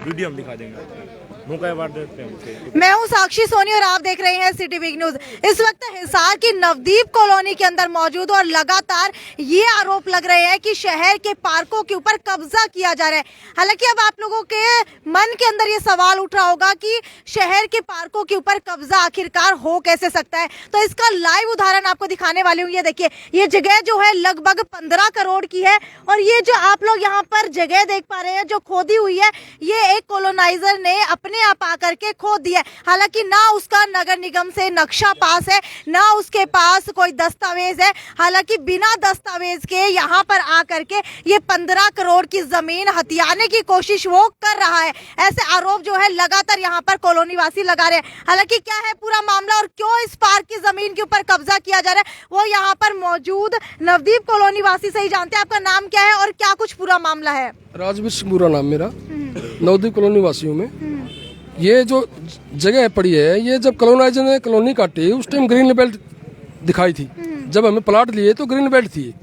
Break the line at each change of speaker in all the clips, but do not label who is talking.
Video हम दिखा देंगे आपको, मौका अवार्ड देते हैं उनसे।
मैं हूं साक्षी सोनी और आप देख रहे हैं सिटी बिग न्यूज। इस वक्त हिसार की नवदीप कॉलोनी के अंदर मौजूद और लगातार ये आरोप लग रहे हैं कि शहर के पार्कों के ऊपर कब्जा किया जा रहा है। हालांकि अब आप लोगों के मन के अंदर ये सवाल उठ रहा होगा कि शहर के पार्कों के ऊपर कब्जा आखिरकार हो कैसे सकता है, तो इसका लाइव उदाहरण आपको दिखाने वाली हूँ। ये देखिए, ये जगह जो है लगभग 15 करोड़ की है और ये जो आप लोग यहाँ पर जगह देख पा रहे हैं जो खोदी हुई है, ये एक कॉलोनाइजर ने अपने आप आकर के खोद दिया है। हालांकि ना उसका नगर निगम से नक्शा पास है, ना उसके पास कोई दस्तावेज है। हालांकि बिना दस्तावेज के यहाँ पर आकर के ये 15 करोड़ की जमीन हथियाने की कोशिश वो कर रहा है। ऐसे आरोप जो है लगातार यहाँ पर कॉलोनी वासी लगा रहे हैं। हालांकि क्या है पूरा मामला और क्यों इस पार्क की जमीन के ऊपर कब्जा किया जा रहा है, वो यहाँ पर मौजूद नवदीप कॉलोनी वासी से ही जानते हैं। आपका नाम क्या है और क्या कुछ पूरा मामला है?
राजवीर सिंह बुरा नाम मेरा, नवदीप कॉलोनी वासी हूँ मैं। ये जो जगह पड़ी है, ये जब कॉलोनाइजर ने कॉलोनी काटी उस टाइम ग्रीन बेल्ट दिखाई थी। जब हमें प्लाट लिए तो ग्रीन बेल्ट थी।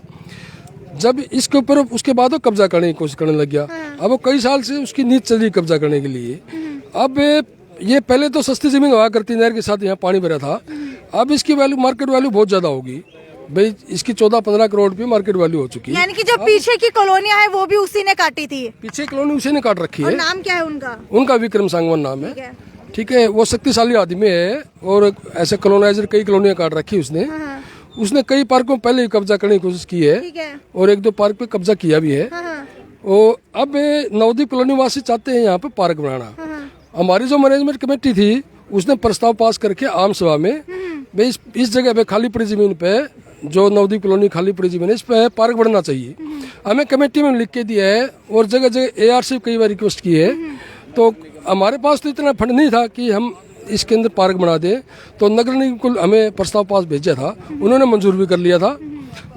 जब इसके ऊपर उसके बाद वो कब्जा करने की कोशिश करने लग गया। अब वो कई साल से उसकी नींद चली कब्जा करने के लिए। अब ये पहले तो सस्ती जमीन हुआ करती, नहर के साथ यहाँ पानी भरा था। अब इसकी वैल्यू, मार्केट वैल्यू बहुत ज्यादा होगी भाई। इसकी 14-15 करोड़ रुपये मार्केट वैल्यू हो चुकी है।
यानी कि जो पीछे की कॉलोनियां है वो भी उसी ने काटी थी?
पीछे कॉलोनी उसी ने काट रखी
और
है।
नाम क्या है उनका?
उनका विक्रम सांगवान नाम
ठीक
है।
है।
ठीक है, वो शक्तिशाली आदमी है और ऐसे कॉलोनाइजर कई कॉलोनियां काट रखी उसने। उसने कई पार्कों में पहले ही कब्जा करने की कोशिश की है।
ठीक है।
और 1-2 पार्क पे कब्जा किया भी है। और अब नवदीप कॉलोनी वासी चाहते हैं यहाँ पे पार्क बनाना। हमारी जो मैनेजमेंट कमेटी थी उसने प्रस्ताव पास करके आम सभा में भाई इस जगह पे खाली पड़ी जमीन पे, जो नवदीप कॉलोनी खाली पड़ी जमीन है, इस पे पार्क बनना चाहिए। हमें कमेटी में लिख के दिया है और जगह जगह AR से कई बार रिक्वेस्ट की है। तो हमारे पास तो इतना फंड नहीं था कि हम इसके अंदर पार्क बना दें। तो नगर निगम को हमें प्रस्ताव पास भेजा था, उन्होंने मंजूर भी कर लिया था।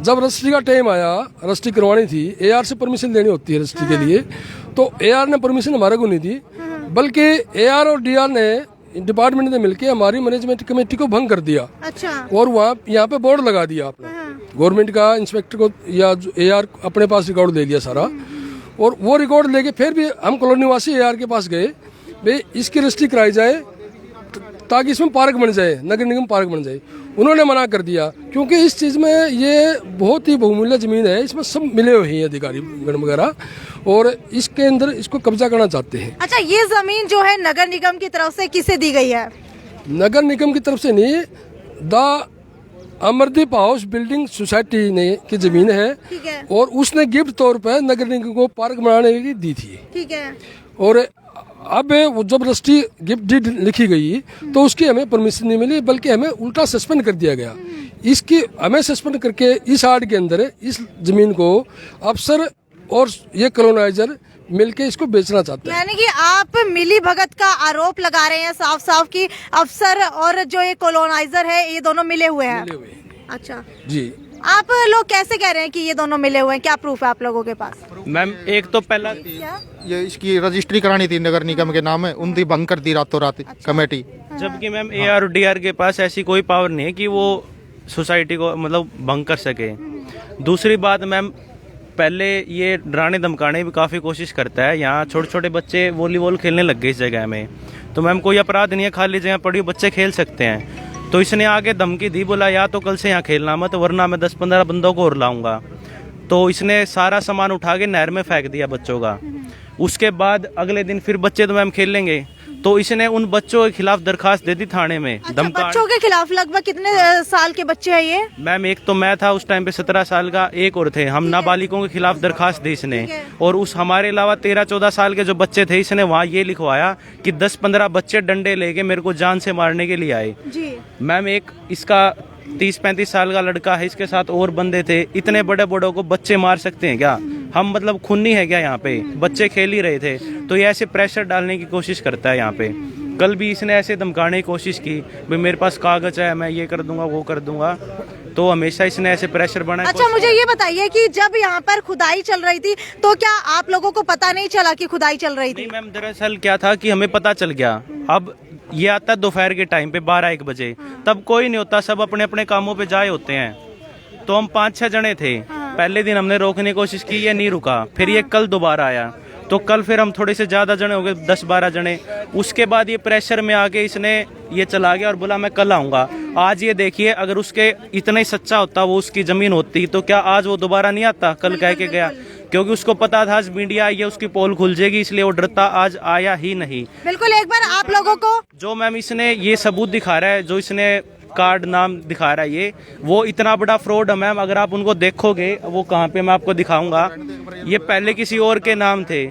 जब रजिस्ट्री का टाइम आया, रजिस्ट्री करवानी थी, AR से परमिशन लेनी होती है रजिस्ट्री के लिए, तो AR ने परमिशन हमारे को नहीं दी, बल्कि AR और DR ने डिपार्टमेंट ने मिलकर हमारी मैनेजमेंट कमेटी को भंग कर दिया। अच्छा। और वहाँ यहाँ पे बोर्ड लगा दिया आपने, गवर्नमेंट का इंस्पेक्टर को या AR अपने पास रिकॉर्ड ले लिया सारा। और वो रिकॉर्ड लेके फिर भी हम कॉलोनी वासी AR के पास गए, भाई इसकी रजिस्ट्री कराई जाए ताकि इसमें पार्क बन जाए, नगर निगम पार्क बन जाए। उन्होंने मना कर दिया क्योंकि इस चीज़ में ये बहुत ही बहुमूल्य जमीन है, इसमें सब मिले हुए हैं अधिकारी गण वगैरह, और इसके अंदर इसको कब्जा करना चाहते हैं।
अच्छा, ये जमीन जो है नगर निगम की तरफ से किसे दी गई है?
नगर निगम की तरफ से नहीं, the Amardeep house building society ने की जमीन है।
ठीक है।
और उसने गिफ्ट तौर पर नगर निगम को पार्क बनाने की दी थी।
ठीक है।
और अब वो जब रजिस्ट्री गिफ्ट डीड लिखी गई तो उसकी हमें परमिशन नहीं मिली, बल्कि हमें उल्टा सस्पेंड कर दिया गया। इसकी हमें सस्पेंड करके इस आड़ के अंदर इस जमीन को अफसर और ये कॉलोनाइजर मिलके इसको बेचना चाहते हैं।
यानी कि आप मिली भगत का आरोप लगा रहे हैं साफ साफ कि अफसर और जो ये कॉलोनाइजर है ये दोनों मिले हुए हैं। अच्छा जी, आप लोग कैसे कह रहे हैं कि ये दोनों मिले हुए हैं? क्या प्रूफ है आप लोगों के पास?
मैम एक तो पहला
ये इसकी रजिस्ट्री करानी थी नगर निगम के नाम है, उनकी भंग कर दी रातों रात कमेटी।
जबकि मैम AR और DR के पास ऐसी कोई पावर नहीं है कि वो सोसाइटी को मतलब भंग कर सके। दूसरी बात मैम, पहले ये डराने धमकाने की काफ़ी कोशिश करता है। यहाँ छोटे छोटे बच्चे वॉलीबॉल खेलने लग गए इस जगह में, तो मैम कोई अपराध नहीं है, खाली जगह पड़ी बच्चे खेल सकते हैं। तो इसने आगे धमकी दी, बोला या तो कल से यहाँ खेलना मत वरना मैं 10-15 बंदों को और लाऊंगा। तो इसने सारा सामान उठा के नहर में फेंक दिया बच्चों का। उसके बाद अगले दिन फिर बच्चे तो मैम खेलेंगे, तो इसने उन बच्चों के खिलाफ दरखास्त दे दी थाने में।
अच्छा, बच्चों के खिलाफ लगभग कितने साल के बच्चे हैं ये?
मैम एक तो मैं था उस टाइम पे 17 साल का, एक और थे हम। नाबालिगों के खिलाफ दरखास्त दी इसने। और उस हमारे अलावा 13-14 साल के जो बच्चे थे, इसने वहाँ ये लिखवाया कि 10-15 बच्चे डंडे लेके मेरे को जान से मारने के लिए आए। मैम एक इसका 30-35 साल का लड़का है, इसके साथ और बंदे थे। इतने बड़े बड़ों को बच्चे मार सकते हैं क्या? हम मतलब खूनी है क्या? यहाँ पे बच्चे खेल ही रहे थे। तो ये ऐसे प्रेशर डालने की कोशिश करता है यहाँ पे। कल भी इसने ऐसे धमकाने की कोशिश की, भाई मेरे पास कागज है, मैं ये कर दूंगा वो कर दूंगा। तो हमेशा इसने ऐसे प्रेशर बनाया।
अच्छा, मुझे ये बताइए कि जब यहाँ पर खुदाई चल रही थी तो क्या आप लोगों को पता नहीं चला कि खुदाई चल रही थी?
मैम दरअसल क्या था कि हमें पता चल गया। अब ये आता दोपहर के टाइम पे 12-1 बजे, तब कोई नहीं होता, सब अपने अपने कामों पे जाए होते हैं। तो हम 5-6 जने थे। पहले दिन हमने रोकने की कोशिश की, ये नहीं रुका। फिर ये कल दोबारा आया तो कल फिर हम थोड़े से ज़्यादा जने हो गए, 10-12 जने। उसके बाद ये प्रेशर में आके इसने ये चला गया और बोला मैं कल आऊँगा। आज ये देखिए, अगर उसके इतना ही सच्चा होता, वो उसकी ज़मीन होती, तो क्या आज वो दोबारा नहीं आता? कल कह के गया, क्योंकि उसको पता था आज मीडिया आई है, उसकी पोल खुल जाएगी, इसलिए वो डरता आज आया ही नहीं।
बिल्कुल, एक बार आप लोगों को
जो मैम इसने ये सबूत दिखा रहा है, जो इसने कार्ड नाम दिखा रहा है, ये वो इतना बड़ा फ्रॉड है मैम। अगर आप उनको देखोगे, वो कहाँ पे, मैं आपको दिखाऊंगा। ये पहले किसी और के नाम थे।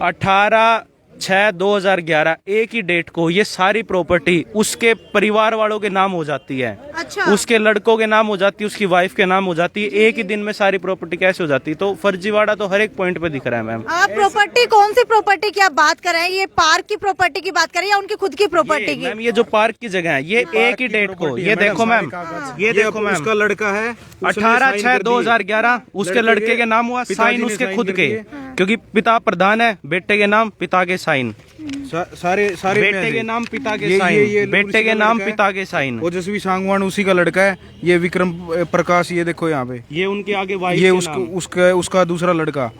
18/6/2011 एक ही डेट को ये सारी प्रॉपर्टी उसके परिवार वालों के नाम हो जाती है।
अच्छा।
उसके लड़कों के नाम हो जाती है, उसकी वाइफ के नाम हो जाती है। एक ही दिन में सारी प्रॉपर्टी कैसे हो जाती है? तो फर्जीवाड़ा तो हर एक पॉइंट पे दिख रहा है मैम।
आप प्रॉपर्टी, कौन सी प्रॉपर्टी की आप बात कर रहे हैं? ये पार्क की प्रॉपर्टी की बात कर रहे हैं या उनकी खुद की प्रॉपर्टी की?
मैम ये जो पार्क की जगह है, ये एक ही डेट को, ये देखो मैम, ये देखो मैम,
उसका लड़का है,
18/6/2011 उसके लड़के के नाम हुआ, साइन उसके खुद के, क्योंकि पिता प्रधान है, बेटे के नाम पिता के साइन,
सारे
बेटे के नाम पिता के साइन, बेटे के नाम पिता के साइन।
ओजस्वी सांगवान उसी का लड़का है। ये विक्रम प्रकाश, ये देखो यहाँ पे,
ये उनके आगे वाइफ
ये
के नाम।
उसका दूसरा लड़का,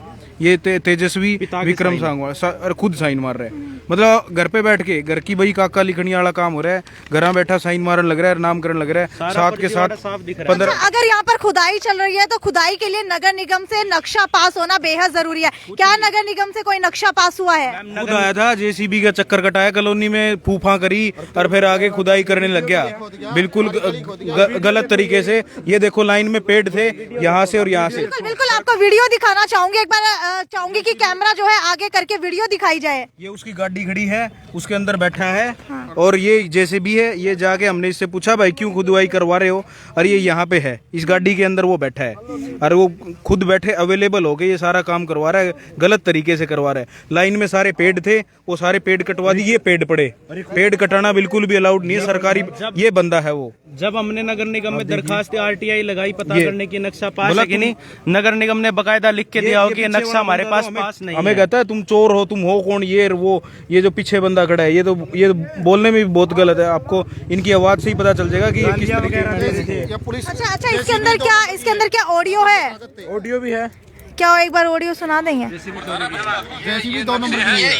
ये तेजस्वी विक्रम सांगवान खुद साइन मार रहे हैं। मतलब घर पे बैठ के, घर की बही काका लिखने वाला काम हो रहा है, घर बैठा साइन मारन लग रहा है, नामकरण लग रहा है, साथ के साथ 15।
अगर यहाँ पर खुदाई चल रही है तो खुदाई के लिए नगर निगम से नक्शा पास होना बेहद जरूरी है। क्या नगर निगम से कोई नक्शा पास हुआ है?
खुद आया था, जेसीबी का चक्कर कटाया कॉलोनी में, फूफा करी और फिर आगे खुदाई करने लग गया, बिल्कुल गलत तरीके से। ये देखो लाइन में पेड़ थे यहाँ से और यहाँ से।
बिल्कुल बिल्कुल, आपको वीडियो दिखाना चाहूंगी। एक बार चाहूंगी कि कैमरा जो है आगे करके वीडियो दिखाई जाए।
ये उसकी गाड़ी खड़ी है, उसके अंदर बैठा है, और ये जेसीबी है। ये जाके हमने इससे पूछा भाई क्यों खुदवाई करवा रहे हो, और ये यहाँ पे है, इस गाड़ी के अंदर वो बैठा है, और वो खुद बैठे अवेलेबल हो के ये सारा काम करवा रहा है, गलत तरीके से करवा रहा है। लाइन में सारे पेड़ थे, वो सारे पेड़ कटवा दिए, ये पेड़ पड़े। पेड़ कटाना बिल्कुल भी अलाउड नहीं है, सरकारी ये बंदा है वो।
जब हमने नगर निगम में दरखास्त RTI लगाई पता करने की नक्शा पास है कि नहीं, नगर निगम ने बकायदा लिख के दिया हो कि ये नक्शा हमारे पास नहीं
हमें
है।
कहता है तुम चोर हो, तुम हो कौन, ये वो, ये जो पीछे बंदा खड़ा है, ये तो बोलने में भी बहुत गलत है। आपको इनकी आवाज से ही पता चल जाएगा कि ये किस तरीके की।
अच्छा, इसके अंदर क्या ऑडियो है?
ऑडियो भी है
क्या एक बार ऑडियो सुना देंगे?
जेसीबी 2 नंबर की है।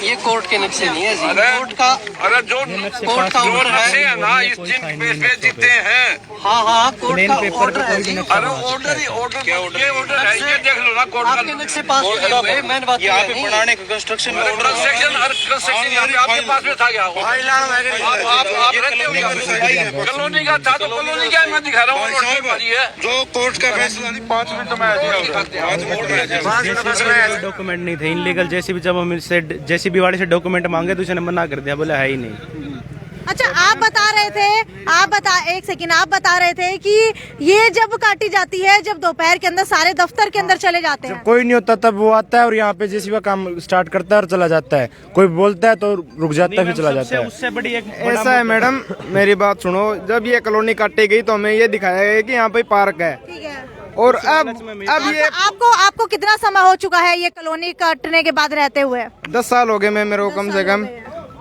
ये कोर्ट के नक्शे नहीं है जी, कोर्ट का ऑर्डर है ना, इस जिन पे जीते हैं। हाँ, कोर्ट का ऑर्डर है जी। अरे ऑर्डर क्या ऑर्डर है? ये देख लो ना, कोर्ट आपके नक्शे पास हुए। मैंने बात यहाँ पे बनाने का कंस्ट्रक्शन आपके पास में था क्या? आप रहते हो कॉलोनी का था, तो कॉलोनी क्या मैं दिखा रहा हूँ। जो कोर्ट का फैसला 5 मिनट में
डॉक्यूमेंट नहीं थे इनलीगल। जेसीबी जब हम इससे जेसीबी वाले से डॉक्यूमेंट मांगे तो उसने मना कर दिया, बोला है ही नहीं।
अच्छा, आप बता रहे थे कि ये जब काटी जाती है, जब दोपहर के अंदर सारे दफ्तर के अंदर चले जाते हैं,
कोई नहीं होता तब वो आता है और यहाँ पे जेसीबी का काम स्टार्ट करता है और चला जाता है। कोई बोलता है तो रुक जाता है, फिर चला जाता है।
उससे बड़ी एक
ऐसा है मैडम, मेरी बात सुनो। जब ये कॉलोनी काटी गई तो हमें ये दिखाया गया कि यहाँ पे पार्क है,
ठीक है।
और अब ये
आपको कितना समय हो चुका है ये कॉलोनी काटने के बाद रहते हुए?
10 साल हो गए मेरे को कम से कम।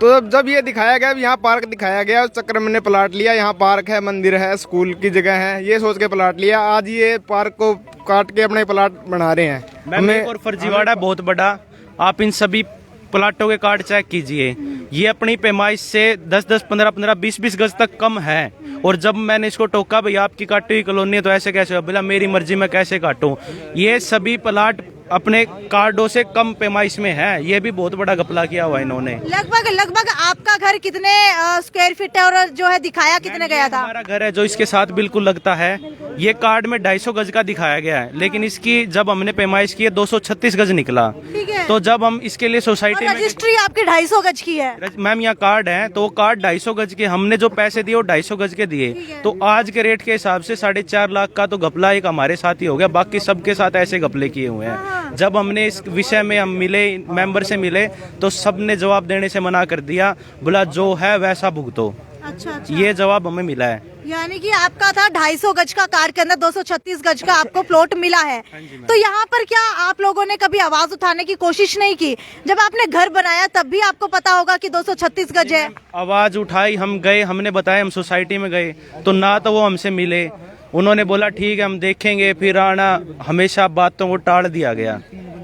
तो जब ये दिखाया गया, यहाँ पार्क दिखाया गया, उस चक्कर मैंने प्लाट लिया। यहाँ पार्क है, मंदिर है, स्कूल की जगह है, ये सोच के प्लाट लिया। आज ये पार्क को काट के अपने प्लाट बना रहे हैं।
हमें और फर्जीवाड़ा बहुत बड़ा। आप इन सभी प्लाटों के कार्ड चेक कीजिए, ये अपनी पैमाइश से 10-10, 15-15, 20-20 गज तक कम है। और जब मैंने इसको टोका, भाई आपकी काटी हुई कॉलोनी है तो ऐसे कैसे हुआ? बोला मेरी मर्जी, मैं कैसे काटूं। ये सभी प्लाट अपने कार्डों से कम पैमाइश में है। ये भी बहुत बड़ा घपला किया हुआ इन्होंने।
लगभग आपका घर कितने स्क्वायर फीट है और जो है दिखाया कितने गया था?
हमारा घर है जो इसके साथ बिल्कुल लगता है, ये कार्ड में 250 गज का दिखाया गया है, लेकिन इसकी जब हमने पैमाइश की 236 गज निकला।
ठीक है।
तो जब हम इसके लिए सोसाइटी में,
रजिस्ट्री आपकी 250 गज की है
मैम, यहाँ कार्ड है तो कार्ड 250 गज के, हमने जो पैसे दिए वो 250 गज के दिए। तो आज के रेट के हिसाब से 4.5 लाख का तो घपला एक हमारे साथ ही हो गया। बाकी सबके साथ ऐसे घपले किए हुए हैं। जब हमने इस विषय में हम मिले, मेंबर से मिले, तो सबने जवाब देने से मना कर दिया, बोला जो है वैसा भुगतो।
अच्छा।
ये जवाब हमें मिला है।
यानी कि आपका था 250 गज का कार्ड के अंदर 236 गज का आपको प्लॉट मिला है। तो यहाँ पर क्या आप लोगों ने कभी आवाज उठाने की कोशिश नहीं की? जब आपने घर बनाया तब भी आपको पता होगा कि 236 गज है।
आवाज उठाई, हम गए, हमने बताया, हम सोसाइटी में गए, तो ना तो वो हमसे मिले, उन्होंने बोला ठीक है हम देखेंगे, फिर आना, हमेशा बातों को टाल दिया गया।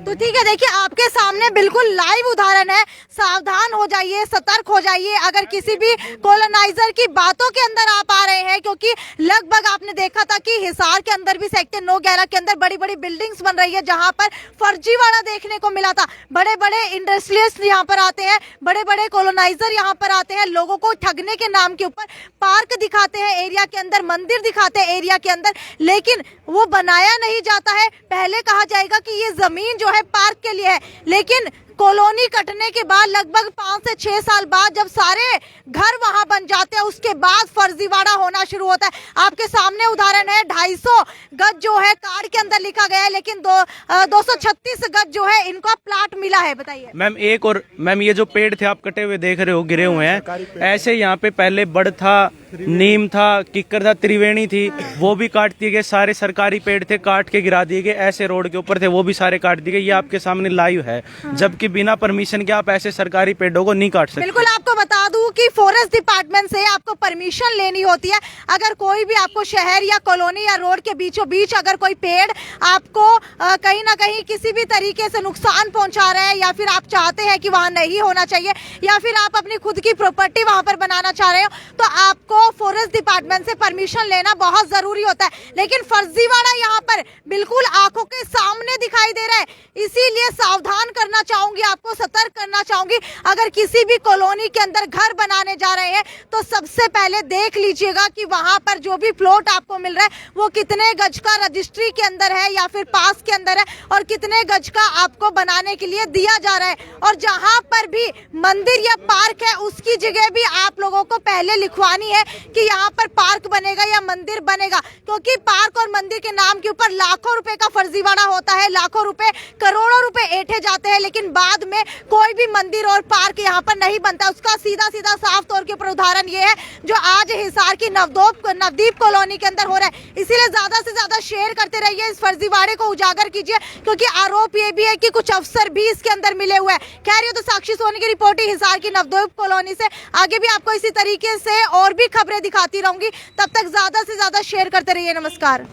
तो ठीक है, देखिए आपके सामने बिल्कुल लाइव उदाहरण है। सावधान हो जाइए, सतर्क हो जाइए अगर किसी भी कॉलोनाइजर की बातों के अंदर आप आ रहे हैं, क्योंकि लगभग आपने देखा था कि हिसार के अंदर भी सेक्टर 9/11 के अंदर बड़ी बड़ी बिल्डिंग्स बन रही है जहां पर फर्जीवाड़ा देखने को मिला था। बड़े बड़े इंडस्ट्रियलिस्ट यहाँ पर आते हैं, बड़े बड़े कॉलोनाइजर यहाँ पर आते हैं, लोगों को ठगने के नाम के ऊपर पार्क दिखाते हैं एरिया के अंदर, मंदिर दिखाते हैं एरिया के अंदर, लेकिन वो बनाया नहीं जाता है। पहले कहा जाएगा कि ये जमीन जो है पार्क के लिए है, लेकिन कॉलोनी कटने के बाद लगभग 5 से 6 साल बाद जब सारे घर वहां बन जाते हैं, उसके बाद फर्जीवाड़ा होना शुरू होता है। आपके सामने उदाहरण है, 250 गज जो है कार्ड के अंदर लिखा गया है, लेकिन 236 गज जो है इनका प्लाट मिला है। बताइए
मैम, एक और मैम, ये जो पेड़ थे आप कटे हुए देख रहे हो, गिरे हुए हैं, ऐसे यहाँ पे पहले बड़ था, नीम था, किक्कर था, त्रिवेणी थी, वो भी काट दिए गए। सारे सरकारी पेड़ थे, काट के गिरा दिए गए। ऐसे रोड के ऊपर थे, वो भी सारे काट दिए गए। ये आपके सामने लाइव है, जबकि बिना परमिशन के आप ऐसे सरकारी पेड़ों को नहीं काट सकते।
बिल्कुल, आपको बता दूं कि फॉरेस्ट डिपार्टमेंट से आपको परमिशन लेनी होती है। अगर कोई भी आपको शहर या कॉलोनी या रोड के बीचों बीच अगर कोई पेड़ आपको कहीं ना कहीं किसी भी तरीके से नुकसान पहुंचा रहा है, या फिर आप चाहते हैं कि वहां नहीं होना चाहिए, या फिर आप अपनी खुद की प्रॉपर्टी वहां पर बनाना चाह रहे हो, तो आपको फॉरेस्ट डिपार्टमेंट से परमिशन लेना बहुत जरूरी होता है। लेकिन फर्जीवाड़ा यहाँ पर बिल्कुल आंखों के सामने दिखाई दे रहा है, इसीलिए सावधान करना चाहूंगी, आपको सतर्क करना चाहूंगी। अगर किसी भी कॉलोनी के अंदर घर बनाने जा रहे हैं तो सबसे पहले देख लीजिएगा कि वहां पर जो भी प्लॉट आपको मिल रहा है वो कितने गज का रजिस्ट्री के अंदर है या फिर पास के अंदर है, और कितने गज का आपको बनाने के लिए दिया जा रहा है। और जहां पर भी मंदिर या पार्क है उसकी जगह भी आप लोगों को पहले लिखवानी है कि यहाँ पर पार्क बनेगा या मंदिर बनेगा, क्योंकि पार्क और मंदिर के नाम के ऊपर लाखों रुपए का फर्जीवाड़ा होता है, लाखों रुपए, करोड़ों रुपए ऐंठे जाते हैं, लेकिन बाद में कोई भी मंदिर और पार्क यहाँ पर नहीं बनता। उसका सीधा सीधा साफ तौर के ऊपर उदाहरण ये है जो आज हिसार की नवदीप कॉलोनी के अंदर हो रहा है। इसीलिए ज्यादा से ज्यादा शेयर करते रहिए, इस फर्जीवाड़े को उजागर कीजिए, क्योंकि आरोप ये भी है कि कुछ अफसर भी इसके अंदर मिले हुए हैं। खैर, ये तो साक्षी सोनी की रिपोर्टिंग हिसार की नवदीप कॉलोनी से। आगे भी आपको इसी तरीके से और भी खबरें दिखाती रहूंगी, तब तक ज्यादा से ज्यादा शेयर करते रहिए। नमस्कार।